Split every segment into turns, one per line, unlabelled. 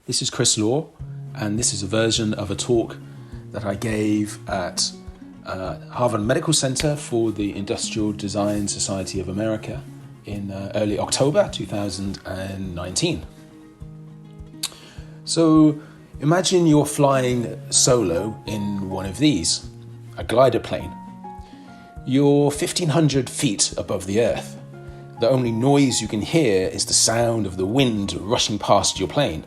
This is Chris Law, and this is a version of a talk that I gave at Harvard Medical Center for the Industrial Design Society of America in early October 2019. So imagine you're flying solo in one of these, a glider plane. You're 1,500 feet above the earth. The only noise you can hear is the sound of the wind rushing past your plane.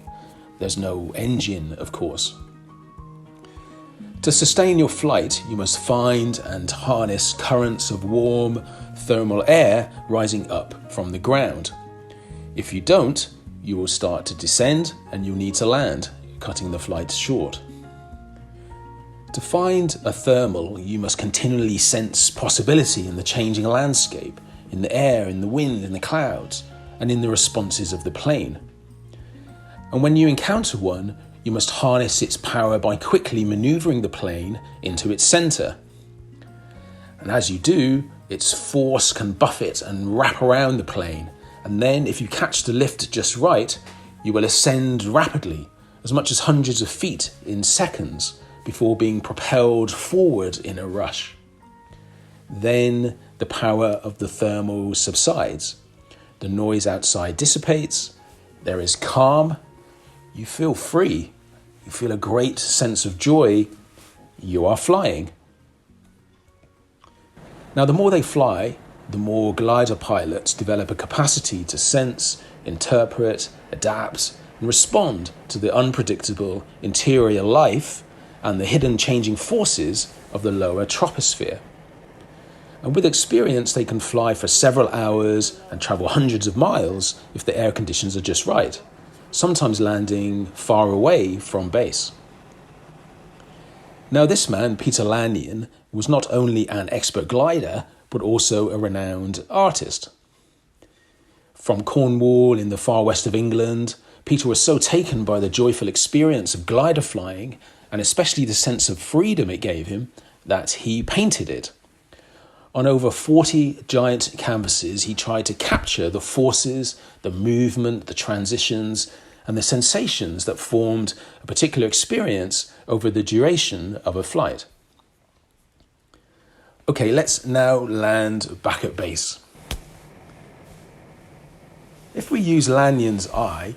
There's no engine, of course. To sustain your flight, you must find and harness currents of warm, thermal air rising up from the ground. If you don't, you will start to descend and you'll need to land, cutting the flight short. To find a thermal, you must continually sense possibility in the changing landscape, in the air, in the wind, in the clouds, and in the responses of the plane. And when you encounter one, you must harness its power by quickly maneuvering the plane into its center. And as you do, its force can buffet and wrap around the plane. And then, if you catch the lift just right, you will ascend rapidly, as much as hundreds of feet in seconds, before being propelled forward in a rush. Then the power of the thermal subsides. The noise outside dissipates. There is calm. You feel free. You feel a great sense of joy. You are flying. Now, the more they fly, the more glider pilots develop a capacity to sense, interpret, adapt, and respond to the unpredictable interior life and the hidden changing forces of the lower troposphere. And with experience, they can fly for several hours and travel hundreds of miles if the air conditions are just right, sometimes landing far away from base. Now, this man, Peter Lanyon, was not only an expert glider, but also a renowned artist. From Cornwall in the far west of England, Peter was so taken by the joyful experience of glider flying, and especially the sense of freedom it gave him, that he painted it. On over 40 giant canvases, he tried to capture the forces, the movement, the transitions, and the sensations that formed a particular experience over the duration of a flight. Okay, let's now land back at base. If we use Lanyon's eye,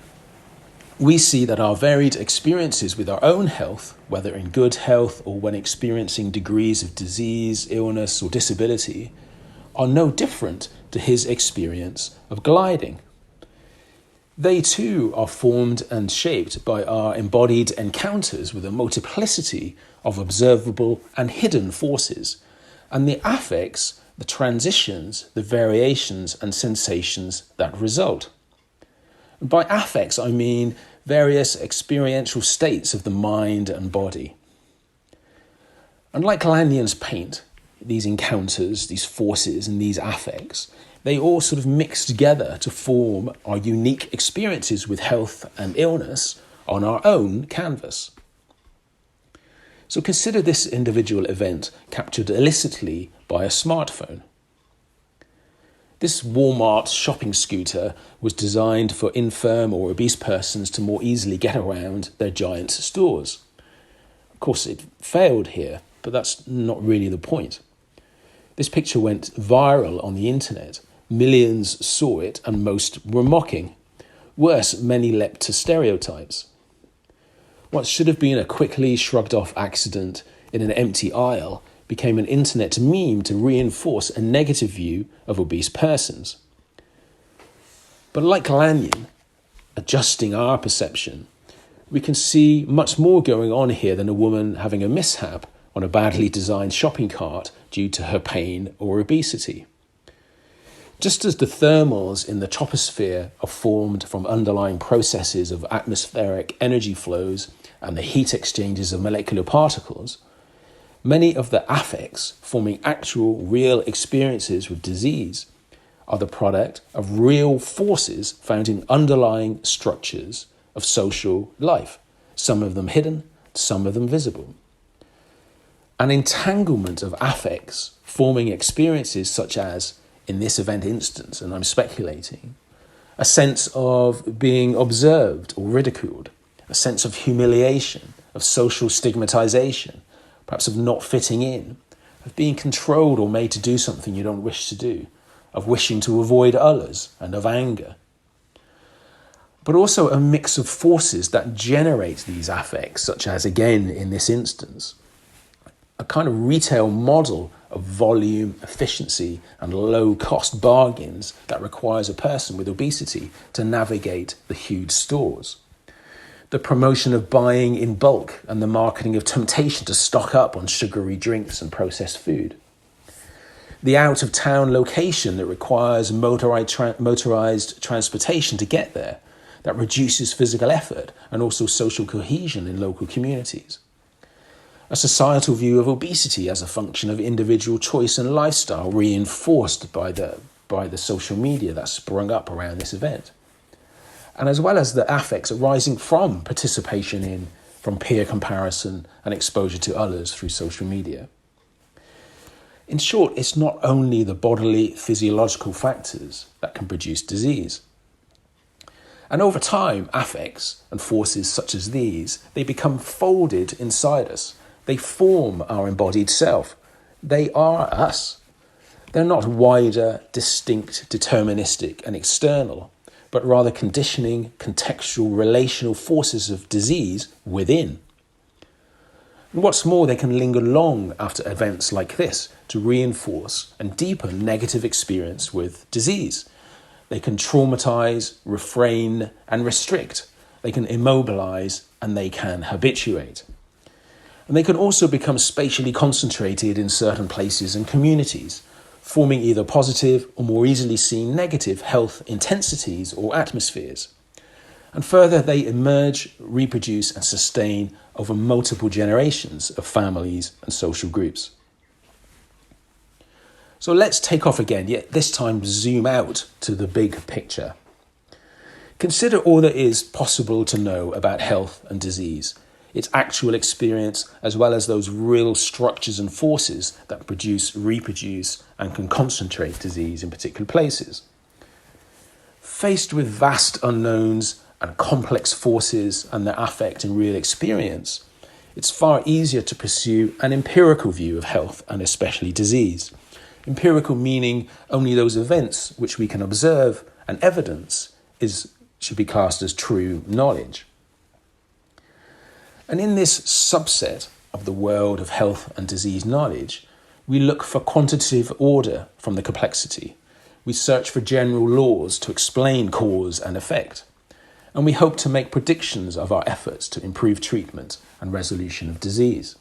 we see that our varied experiences with our own health, whether in good health or when experiencing degrees of disease, illness, or disability, are no different to his experience of gliding. They too are formed and shaped by our embodied encounters with a multiplicity of observable and hidden forces, and the affects, the transitions, the variations and sensations that result. By affects, I mean various experiential states of the mind and body. Unlike Lanyon's paint, these encounters, these forces and these affects, they all sort of mix together to form our unique experiences with health and illness on our own canvas. So consider this individual event captured illicitly by a smartphone. This Walmart shopping scooter was designed for infirm or obese persons to more easily get around their giant stores. Of course, it failed here, but that's not really the point. This picture went viral on the internet. Millions saw it and most were mocking. Worse, many leapt to stereotypes. What should have been a quickly shrugged off accident in an empty aisle became an internet meme to reinforce a negative view of obese persons. But like Lanyon, adjusting our perception, we can see much more going on here than a woman having a mishap on a badly designed shopping cart due to her pain or obesity. Just as the thermals in the troposphere are formed from underlying processes of atmospheric energy flows and the heat exchanges of molecular particles, many of the affects forming actual real experiences with disease are the product of real forces found in underlying structures of social life, some of them hidden, some of them visible. An entanglement of affects forming experiences such as, in this event instance, and I'm speculating, a sense of being observed or ridiculed, a sense of humiliation, of social stigmatization, perhaps of not fitting in, of being controlled or made to do something you don't wish to do, of wishing to avoid others, and of anger. But also a mix of forces that generate these affects, such as, again, in this instance, a kind of retail model of volume, efficiency, and low-cost bargains that requires a person with obesity to navigate the huge stores. The promotion of buying in bulk and the marketing of temptation to stock up on sugary drinks and processed food. The out-of-town location that requires motorized transportation to get there, that reduces physical effort and also social cohesion in local communities. A societal view of obesity as a function of individual choice and lifestyle reinforced by the social media that sprung up around this event. And as well as the affects arising from participation in, from peer comparison and exposure to others through social media. In short, it's not only the bodily physiological factors that can produce disease. And over time, affects and forces such as these, they become folded inside us. They form our embodied self. They are us. They're not wider, distinct, deterministic and external, but rather conditioning, contextual, relational forces of disease within. And what's more, they can linger long after events like this to reinforce and deepen negative experience with disease. They can traumatize, refrain, and restrict. They can immobilize, and they can habituate. And they can also become spatially concentrated in certain places and communities, forming either positive or more easily seen negative health intensities or atmospheres. And further, they emerge, reproduce, and sustain over multiple generations of families and social groups. So let's take off again, yet this time zoom out to the big picture. Consider all that is possible to know about health and disease, its actual experience, as well as those real structures and forces that produce, reproduce, and can concentrate disease in particular places. Faced with vast unknowns and complex forces and their affect in real experience, it's far easier to pursue an empirical view of health and especially disease. Empirical meaning only those events which we can observe, and evidence should be classed as true knowledge. And in this subset of the world of health and disease knowledge, we look for quantitative order from the complexity. We search for general laws to explain cause and effect. And we hope to make predictions of our efforts to improve treatment and resolution of disease.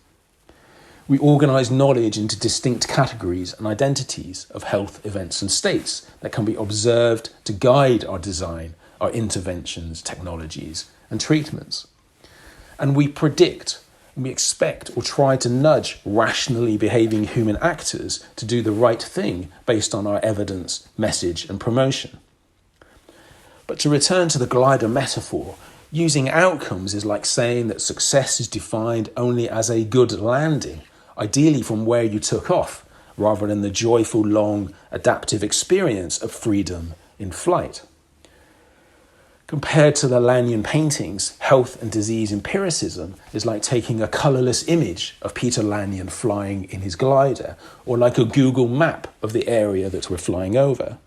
We organise knowledge into distinct categories and identities of health events and states that can be observed to guide our design, our interventions, technologies, and treatments. And we predict, we expect or try to nudge rationally behaving human actors to do the right thing based on our evidence, message, and promotion. But to return to the glider metaphor, using outcomes is like saying that success is defined only as a good landing, ideally from where you took off, rather than the joyful, long, adaptive experience of freedom in flight. Compared to the Lanyon paintings, health and disease empiricism is like taking a colourless image of Peter Lanyon flying in his glider, or like a Google map of the area that we're flying over.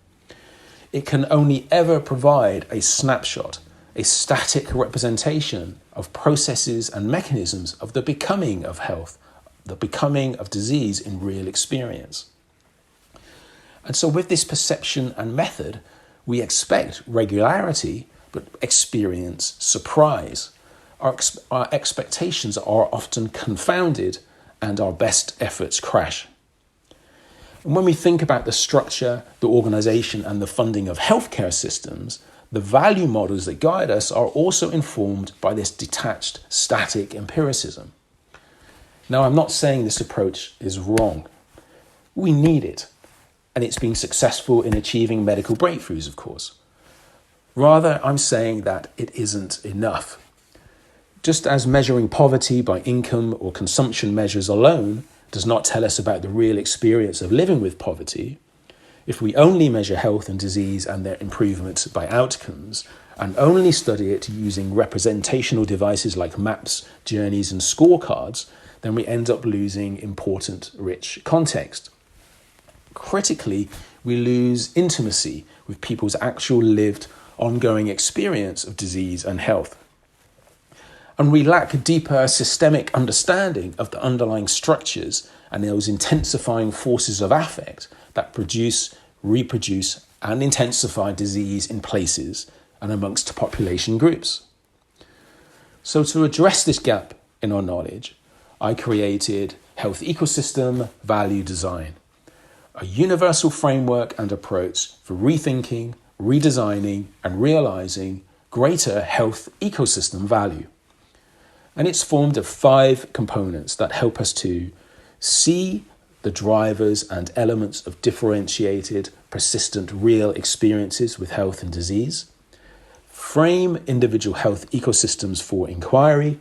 It can only ever provide a snapshot, a static representation of processes and mechanisms of the becoming of health, the becoming of disease in real experience. And so with this perception and method, we expect regularity, but experience surprise. Our expectations are often confounded and our best efforts crash. And when we think about the structure, the organisation and the funding of healthcare systems, the value models that guide us are also informed by this detached, static empiricism. Now, I'm not saying this approach is wrong. We need it, and it's been successful in achieving medical breakthroughs, of course. Rather, I'm saying that it isn't enough. Just as measuring poverty by income or consumption measures alone does not tell us about the real experience of living with poverty, if we only measure health and disease and their improvements by outcomes, and only study it using representational devices like maps, journeys, and scorecards, then we end up losing important, rich context. Critically, we lose intimacy with people's actual lived, ongoing experience of disease and health. And we lack a deeper systemic understanding of the underlying structures and those intensifying forces of affect that produce, reproduce, and intensify disease in places and amongst population groups. So to address this gap in our knowledge, I created Health Ecosystem Value Design, a universal framework and approach for rethinking, redesigning, and realizing greater health ecosystem value. And it's formed of 5 components that help us to see the drivers and elements of differentiated, persistent, real experiences with health and disease, frame individual health ecosystems for inquiry,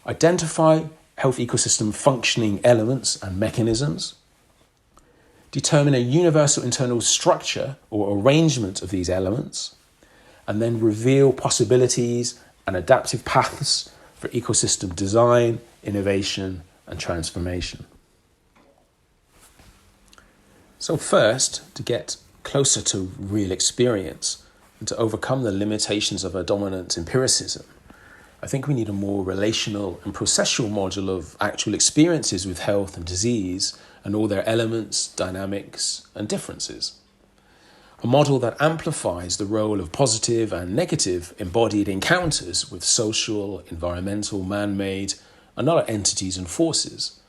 identify health ecosystem functioning elements and mechanisms, determine a universal internal structure or arrangement of these elements, and then reveal possibilities and adaptive paths for ecosystem design, innovation, and transformation. So first, to get closer to real experience and to overcome the limitations of a dominant empiricism, I think we need a more relational and processual model of actual experiences with health and disease and all their elements, dynamics, and differences. A model that amplifies the role of positive and negative embodied encounters with social, environmental, man-made, and other entities and forces.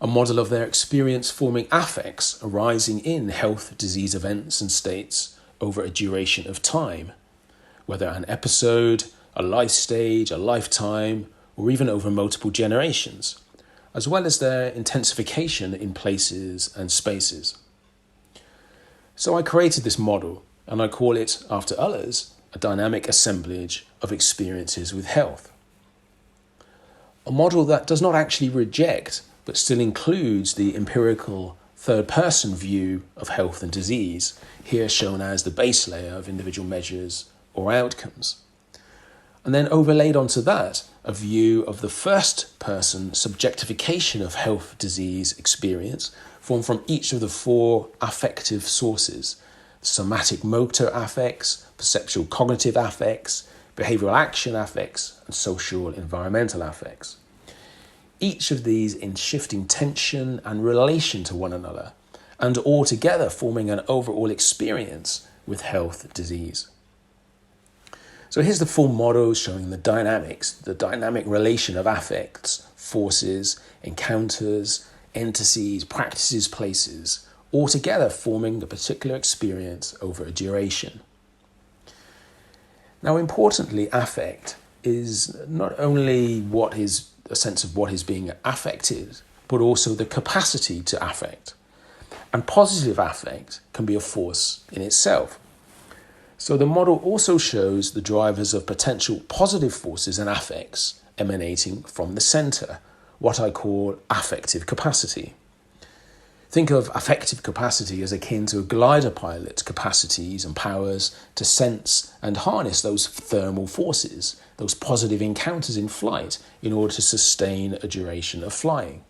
A model of their experience forming affects arising in health, disease events and states over a duration of time, whether an episode, a life stage, a lifetime, or even over multiple generations, as well as their intensification in places and spaces. So I created this model, and I call it, after others, a dynamic assemblage of experiences with health. A model that does not actually reject, but still includes the empirical third-person view of health and disease, here shown as the base layer of individual measures or outcomes. And then overlaid onto that, a view of the first-person subjectification of health disease experience formed from each of the 4 affective sources: somatic motor affects, perceptual cognitive affects, behavioral action affects, and social environmental affects. Each of these in shifting tension and relation to one another, and all together forming an overall experience with health disease. So here's the full model showing the dynamics, the dynamic relation of affects, forces, encounters, entities, practices, places, all together forming a particular experience over a duration. Now, importantly, affect is not only what is a sense of what is being affected, but also the capacity to affect. And positive affect can be a force in itself. So the model also shows the drivers of potential positive forces and affects emanating from the center, what I call affective capacity. Think of affective capacity as akin to a glider pilot's capacities and powers to sense and harness those thermal forces, those positive encounters in flight, in order to sustain a duration of flying.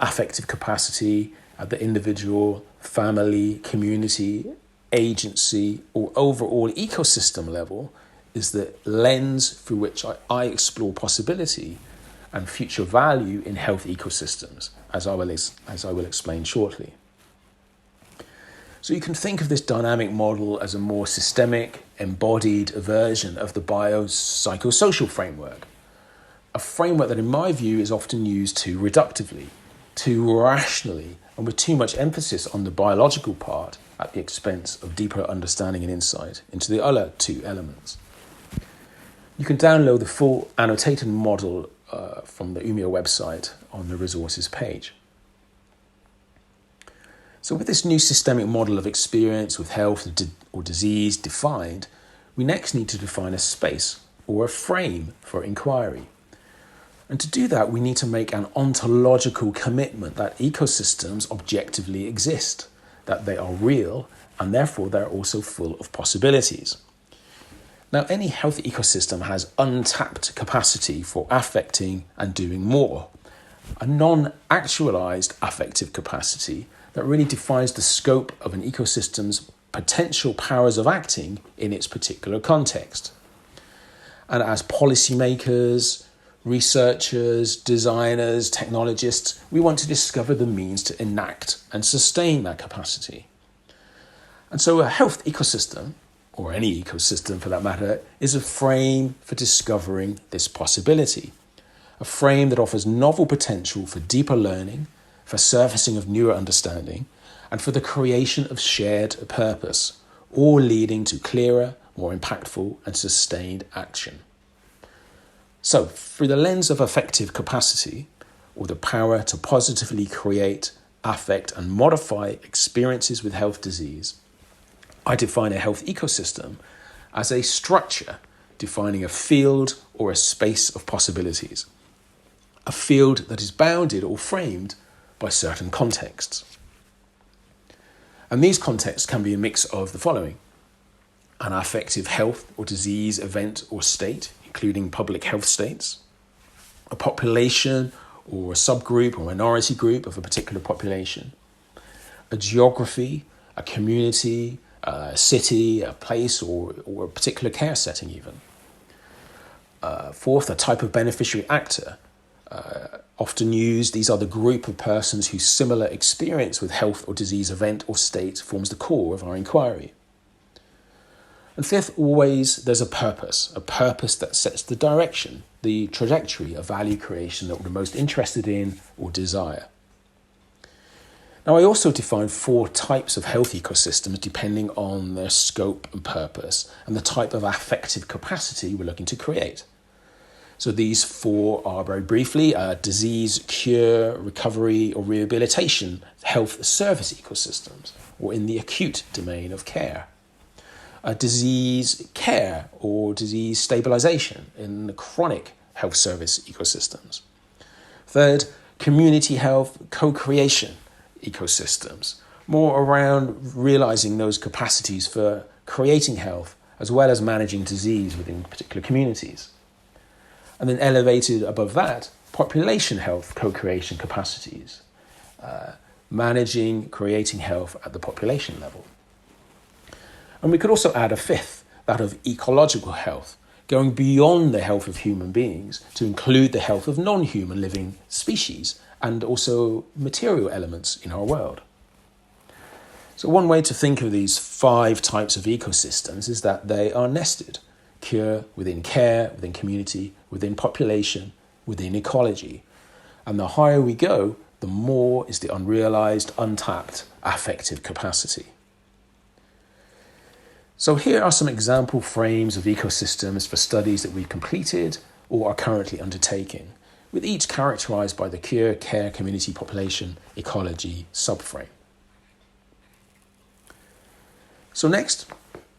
Affective capacity at the individual, family, community, agency, or overall ecosystem level is the lens through which I explore possibility and future value in health ecosystems, as I will explain shortly. So you can think of this dynamic model as a more systemic, embodied version of the biopsychosocial framework, a framework that in my view is often used too reductively, too rationally, and with too much emphasis on the biological part at the expense of deeper understanding and insight into the other 2 elements. You can download the full annotated model from the Umio website on the resources page. So with this new systemic model of experience with health or disease defined, we next need to define a space or a frame for inquiry. And to do that, we need to make an ontological commitment that ecosystems objectively exist, that they are real, and therefore they're also full of possibilities. Now, any healthy ecosystem has untapped capacity for affecting and doing more, a non-actualized affective capacity that really defines the scope of an ecosystem's potential powers of acting in its particular context. And as policymakers, researchers, designers, technologists, we want to discover the means to enact and sustain that capacity. And so a health ecosystem, or any ecosystem for that matter, is a frame for discovering this possibility. A frame that offers novel potential for deeper learning, for surfacing of newer understanding, and for the creation of shared purpose, all leading to clearer, more impactful and sustained action. So, through the lens of affective capacity, or the power to positively create, affect and modify experiences with health disease, I define a health ecosystem as a structure defining a field or a space of possibilities, a field that is bounded or framed by certain contexts. And these contexts can be a mix of the following: an affective health or disease event or state, including public health states, a population or a subgroup or minority group of a particular population, a geography, a community, a city, a place, or a particular care setting even. Fourth, a type of beneficiary actor. Often used, these are the group of persons whose similar experience with health or disease event or state forms the core of our inquiry. And fifth, always there's a purpose that sets the direction, the trajectory of value creation that we're most interested in or desire. Now, I also define 4 types of health ecosystems depending on their scope and purpose and the type of affective capacity we're looking to create. So these 4 are, very briefly, disease, cure, recovery or rehabilitation health service ecosystems, or in the acute domain of care. Disease care or disease stabilization in the chronic health service ecosystems. Third, community health co-creation ecosystems, more around realizing those capacities for creating health as well as managing disease within particular communities. And then elevated above that, population health co-creation capacities, managing, creating health at the population level. And we could also add a 5th, that of ecological health, going beyond the health of human beings to include the health of non-human living species and also material elements in our world. So one way to think of these 5 types of ecosystems is that they are nested: cure within care, within community, within population, within ecology. And the higher we go, the more is the unrealized, untapped affective capacity. So here are some example frames of ecosystems for studies that we've completed or are currently undertaking, with each characterized by the cure, care, community, population, ecology subframe. So next,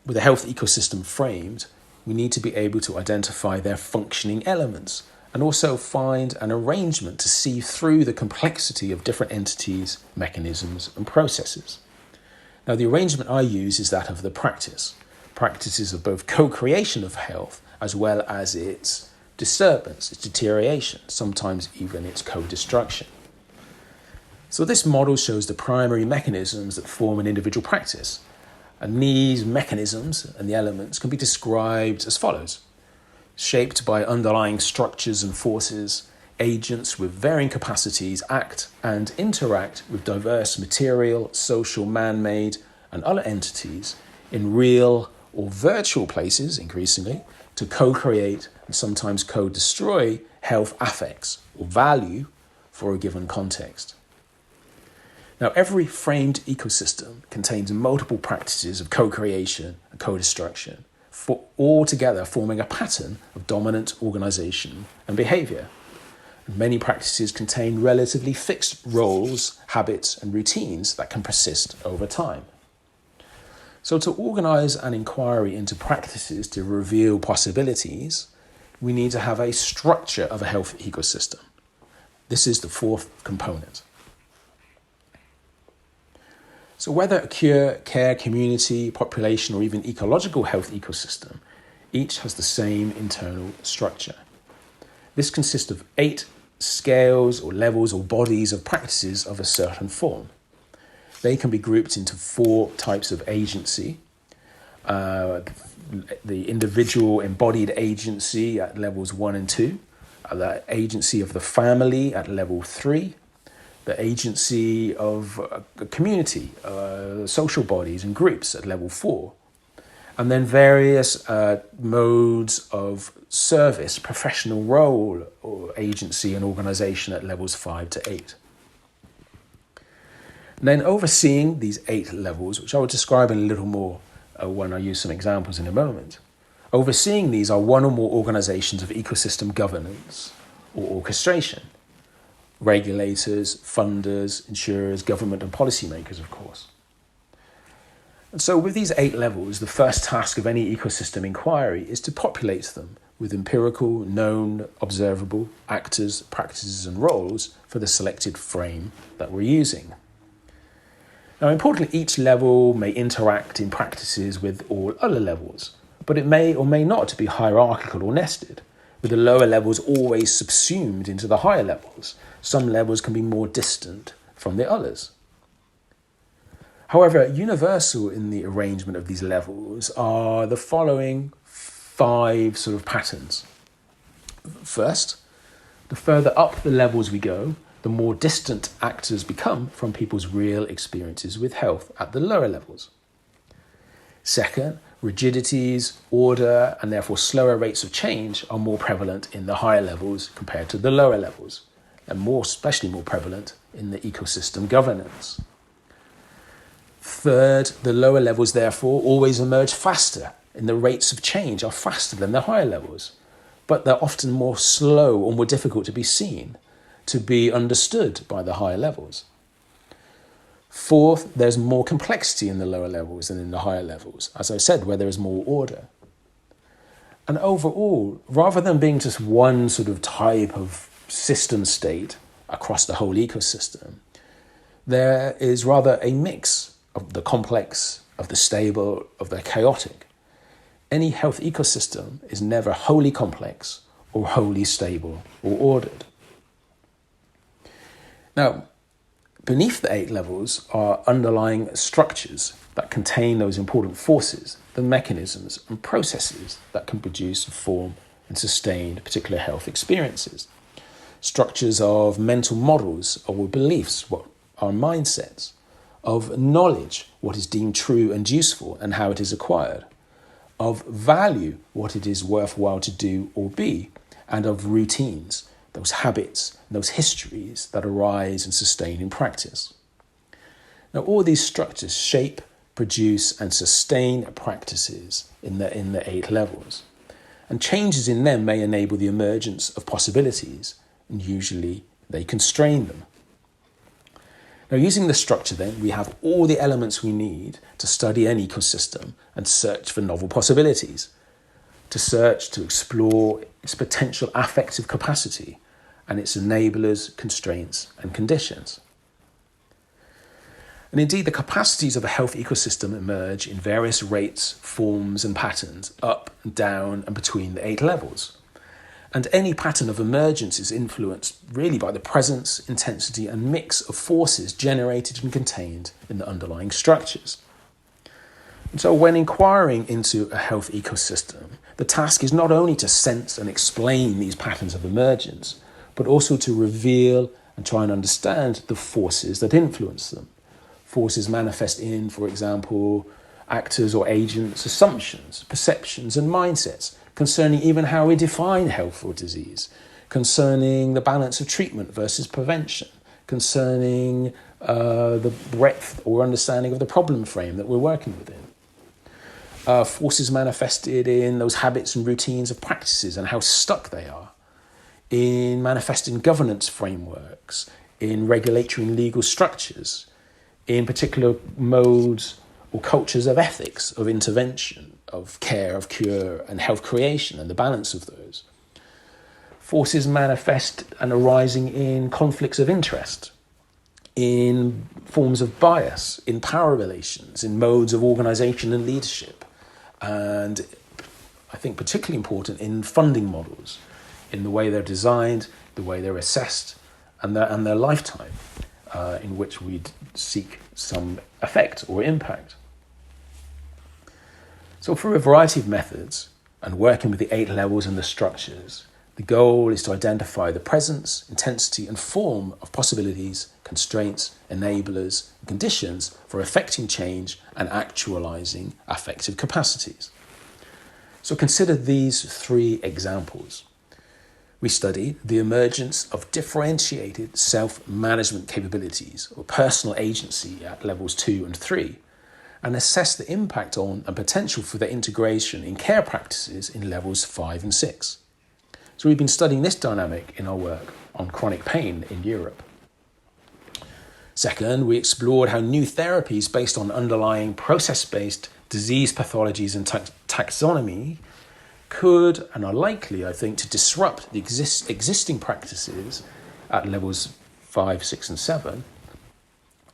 with a health ecosystem framed, we need to be able to identify their functioning elements and also find an arrangement to see through the complexity of different entities, mechanisms, and processes. Now, the arrangement I use is that of the practices of both co-creation of health as well as its disturbance, its deterioration, sometimes even its co-destruction. So this model shows the primary mechanisms that form an individual practice. And these mechanisms and the elements can be described as follows: shaped by underlying structures and forces, agents with varying capacities act and interact with diverse material, social, man-made, and other entities in real or virtual places, increasingly, to co-create and sometimes co-destroy health affects or value for a given context. Now, every framed ecosystem contains multiple practices of co-creation and co-destruction, all together forming a pattern of dominant organization and behavior. Many practices contain relatively fixed roles, habits, and routines that can persist over time. So to organize an inquiry into practices to reveal possibilities, we need to have a structure of a health ecosystem. This is the 4th component. So whether a cure, care, community, population, or even ecological health ecosystem, Each has the same internal structure. This consists of 8 scales or levels or bodies of practices of a certain form. They can be grouped into 4 types of agency. The individual embodied agency at levels 1 and 2, the agency of the family at level 3, the agency of a community, social bodies and groups at level 4, and then various modes of service, professional role or agency and organisation at levels 5 to 8. And then overseeing these 8 levels, which I will describe in a little more when I use some examples in a moment, overseeing these are one or more organisations of ecosystem governance or orchestration. Regulators, funders, insurers, government and policymakers, of course. And so with these 8 levels, the first task of any ecosystem inquiry is to populate them with empirical, known, observable actors, practices and roles for the selected frame that we're using. Now, importantly, each level may interact in practices with all other levels, but it may or may not be hierarchical or nested, with the lower levels always subsumed into the higher levels. Some levels can be more distant from the others. However, universal in the arrangement of these levels are the following 5 sort of patterns. First, the further up the levels we go, the more distant actors become from people's real experiences with health at the lower levels. Second, rigidities, order, and therefore slower rates of change are more prevalent in the higher levels compared to the lower levels, and especially more prevalent in the ecosystem governance. Third, the lower levels therefore always emerge faster, and the rates of change are faster than the higher levels, but they're often more slow or more difficult to be seen, to be understood by the higher levels. Fourth, there's more complexity in the lower levels than in the higher levels, as I said, where there is more order. And overall, rather than being just one sort of type of system state across the whole ecosystem, there is rather a mix of the complex, of the stable, of the chaotic. Any health ecosystem is never wholly complex or wholly stable or ordered. Now, beneath the 8 levels are underlying structures that contain those important forces, the mechanisms and processes that can produce, form and sustain particular health experiences. Structures of mental models or beliefs, what are mindsets, of knowledge, what is deemed true and useful and how it is acquired, of value, what it is worthwhile to do or be, and of routines, those habits, those histories that arise and sustain in practice. Now, all these structures shape, produce, and sustain practices in the 8 levels, and changes in them may enable the emergence of possibilities, and usually they constrain them. Now, using the structure then, we have all the elements we need to study an ecosystem and search for novel possibilities, to search, to explore its potential affective capacity and its enablers, constraints, and conditions. And indeed, the capacities of a health ecosystem emerge in various rates, forms, and patterns, up, down, and between the 8 levels. And any pattern of emergence is influenced really by the presence, intensity, and mix of forces generated and contained in the underlying structures. And so when inquiring into a health ecosystem, the task is not only to sense and explain these patterns of emergence, but also to reveal and try and understand the forces that influence them. Forces manifest in, for example, actors or agents' assumptions, perceptions, and mindsets concerning even how we define health or disease, concerning the balance of treatment versus prevention, concerning the breadth or understanding of the problem frame that we're working within. Forces manifested in those habits and routines of practices and how stuck they are, in manifesting governance frameworks, in regulatory and legal structures, in particular modes or cultures of ethics, of intervention, of care, of cure, and health creation, and the balance of those. Forces manifest and arising in conflicts of interest, in forms of bias, in power relations, in modes of organisation and leadership, and I think, particularly important in funding models, in the way they're designed, the way they're assessed, and their lifetime, in which we'd seek some effect or impact. So through a variety of methods, and working with the 8 levels and the structures, the goal is to identify the presence, intensity, and form of possibilities, constraints, enablers, and conditions for effecting change and actualizing affective capacities. So consider these 3 examples. We studied the emergence of differentiated self-management capabilities or personal agency at levels 2 and 3, and assessed the impact on and potential for their integration in care practices in levels 5 and 6. So we've been studying this dynamic in our work on chronic pain in Europe. Second, we explored how new therapies based on underlying process-based disease pathologies and taxonomy could and are likely, I think, to disrupt the existing practices at levels 5, 6, and 7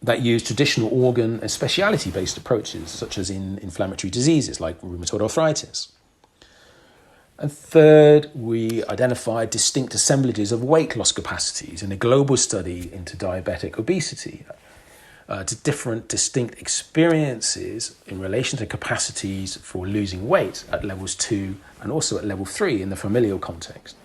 that use traditional organ and speciality-based approaches, such as in inflammatory diseases like rheumatoid arthritis. And third, we identified distinct assemblages of weight loss capacities in a global study into diabetic obesity, to different distinct experiences in relation to capacities for losing weight at levels 2 and also at level 3 in the familial context.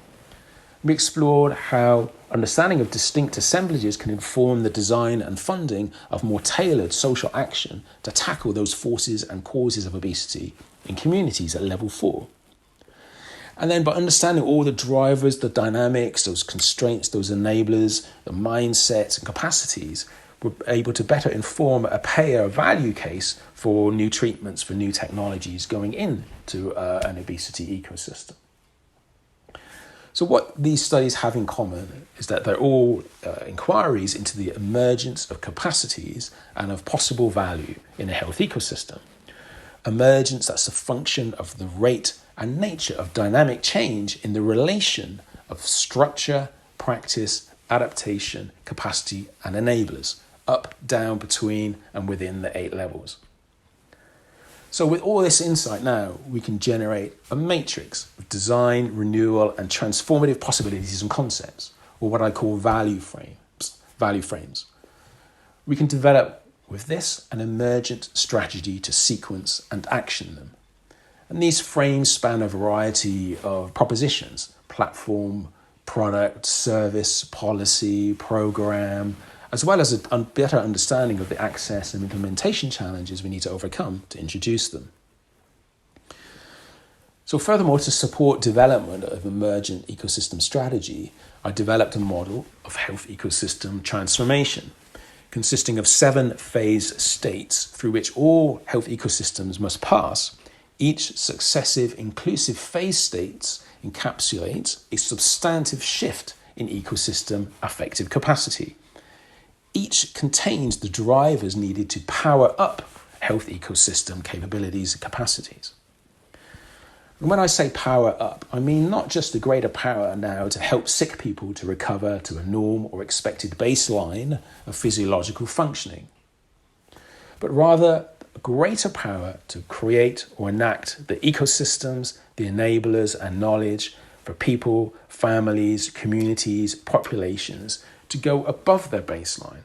We explored how understanding of distinct assemblages can inform the design and funding of more tailored social action to tackle those forces and causes of obesity in communities at level 4. And then by understanding all the drivers, the dynamics, those constraints, those enablers, the mindsets and capacities, we're able to better inform a payer value case for new treatments, for new technologies going into an obesity ecosystem. So what these studies have in common is that they're all inquiries into the emergence of capacities and of possible value in a health ecosystem. Emergence that's a function of the rate and nature of dynamic change in the relation of structure, practice, adaptation, capacity, and enablers, up, down, between, and within the 8 levels. So with all this insight now, we can generate a matrix of design, renewal, and transformative possibilities and concepts, or what I call value frames. We can develop with this an emergent strategy to sequence and action them. And these frames span a variety of propositions: platform, product, service, policy, program, as well as a better understanding of the access and implementation challenges we need to overcome to introduce them. So furthermore, to support development of emergent ecosystem strategy, I developed a model of health ecosystem transformation, consisting of 7 phase states through which all health ecosystems must pass. Each successive inclusive phase states encapsulates a substantive shift in ecosystem affective capacity. Each contains the drivers needed to power up health ecosystem capabilities and capacities. And when I say power up, I mean not just a greater power now to help sick people to recover to a norm or expected baseline of physiological functioning, but rather a greater power to create or enact the ecosystems, the enablers and knowledge for people, families, communities, populations to go above their baseline,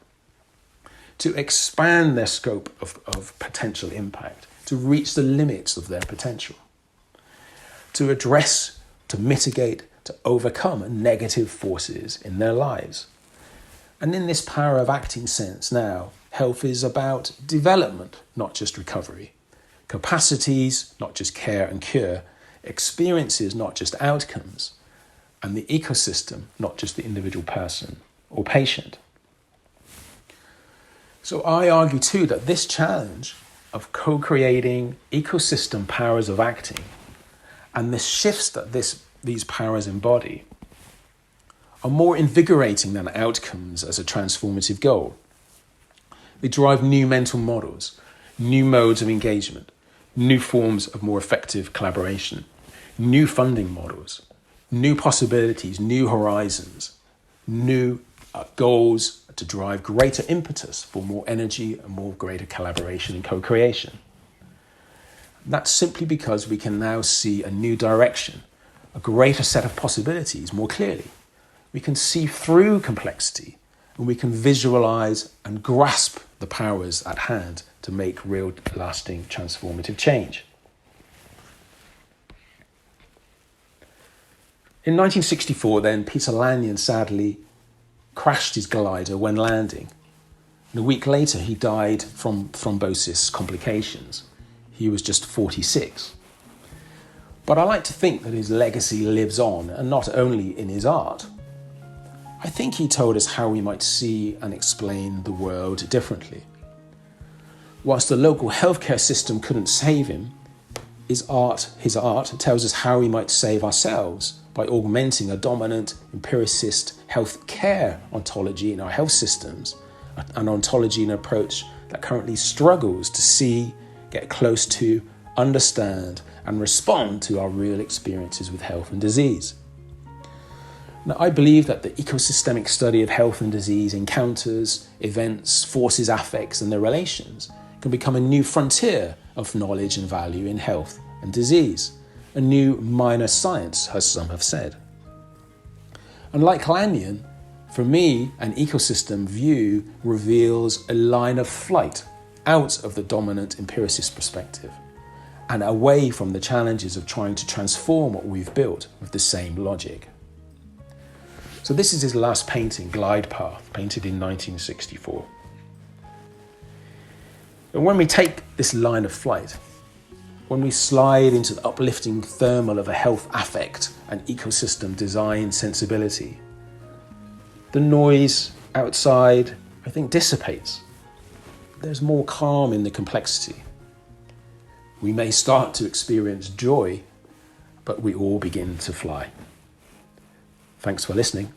to expand their scope of potential impact, to reach the limits of their potential, to address, to mitigate, to overcome negative forces in their lives. And in this power of acting sense now, health is about development, not just recovery, capacities, not just care and cure, experiences, not just outcomes, and the ecosystem, not just the individual person or patient. So I argue too that this challenge of co-creating ecosystem powers of acting and the shifts that these powers embody are more invigorating than outcomes as a transformative goal. They drive new mental models, new modes of engagement, new forms of more effective collaboration, new funding models, new possibilities, new horizons, new goals to drive greater impetus for more energy and more greater collaboration and co-creation. That's simply because we can now see a new direction, a greater set of possibilities more clearly. We can see through complexity, and we can visualize and grasp the powers at hand to make real, lasting, transformative change. In 1964, then, Peter Lanyon sadly crashed his glider when landing. And a week later, he died from thrombosis complications. He was just 46. But I like to think that his legacy lives on, and not only in his art. I think he told us how we might see and explain the world differently. Whilst the local healthcare system couldn't save him, his art tells us how we might save ourselves by augmenting a dominant empiricist healthcare ontology in our health systems, an ontology and approach that currently struggles to see, get close to, understand, and respond to our real experiences with health and disease. Now, I believe that the ecosystemic study of health and disease encounters, events, forces, affects, and their relations can become a new frontier of knowledge and value in health and disease, a new minor science, as some have said. And like Lanyon, for me, an ecosystem view reveals a line of flight out of the dominant empiricist perspective and away from the challenges of trying to transform what we've built with the same logic. So this is his last painting, Glide Path, painted in 1964. And when we take this line of flight, when we slide into the uplifting thermal of a health affect and ecosystem design sensibility, the noise outside, I think, dissipates. There's more calm in the complexity. We may start to experience joy, but we all begin to fly. Thanks for listening.